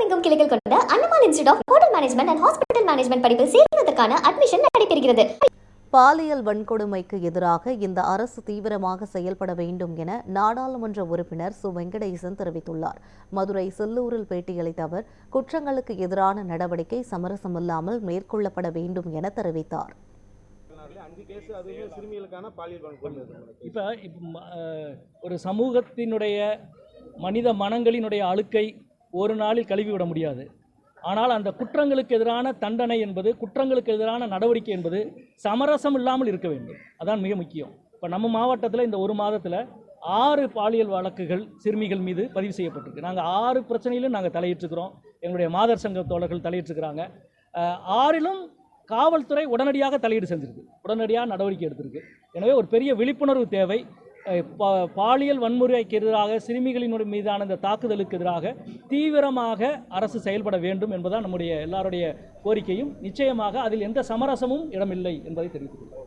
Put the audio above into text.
தமிழகமெங்கும் கிளைகள் கொண்ட அண்ணமால் institute of hotel management and hospital management படிப்பில் சேர்வதற்கான அட்மிஷன் நடைபெறுகிறது. பாலியல் வன்கொடுமைக்கு எதிராக இந்த அரசு தீவிரமாக செயல்பட வேண்டும் என நாடாளுமன்ற உறுப்பினர் சு வெங்கடேசன் தெரிவித்துள்ளார். மதுரை செல்லூரில் பேட்டியளித்த அவர், குற்றங்களுக்கு எதிரான நடவடிக்கை சமரசமில்லாமல் மேற்கொள்ளப்பட வேண்டும் என தெரிவித்தார். இப்போ ஒரு சமூகத்தினுடைய மனித மனங்களினுடைய அழுக்கை ஒரு நாளில் கழுவிவிட முடியாது. ஆனால் அந்த குற்றங்களுக்கு எதிரான தண்டனை என்பது, குற்றங்களுக்கு எதிரான நடவடிக்கை என்பது சமரசம் இல்லாமல் இருக்க வேண்டும். அதான் மிக முக்கியம். இப்போ நம்ம மாவட்டத்தில் இந்த ஒரு மாதத்தில் 6 பாலியல் வழக்குகள் சிறுமிகள் மீது பதிவு செய்யப்பட்டிருக்கு. நாங்கள் 6 பிரச்சனையிலும் நாங்கள் தலையிட்டிருக்கிறோம். எங்களுடைய மாதர் சங்க தோழர்கள் தலையிட்டிருக்கிறாங்க. 6லும் காவல்துறை உடனடியாக தலையீடு செஞ்சிருக்கு, உடனடியாக நடவடிக்கை எடுத்திருக்கு. எனவே ஒரு பெரிய விழிப்புணர்வு தேவை. பாலியல் வன்முறைக்கு எதிராக, சிறுமிகளின் மீதான இந்த தாக்குதலுக்கு எதிராக தீவிரமாக அரசு செயல்பட வேண்டும் என்பதுதான் நம்முடைய எல்லாருடைய கோரிக்கையும். நிச்சயமாக அதில் எந்த சமரசமும் இடமில்லை என்பதை தெரிவித்துள்ளோம்.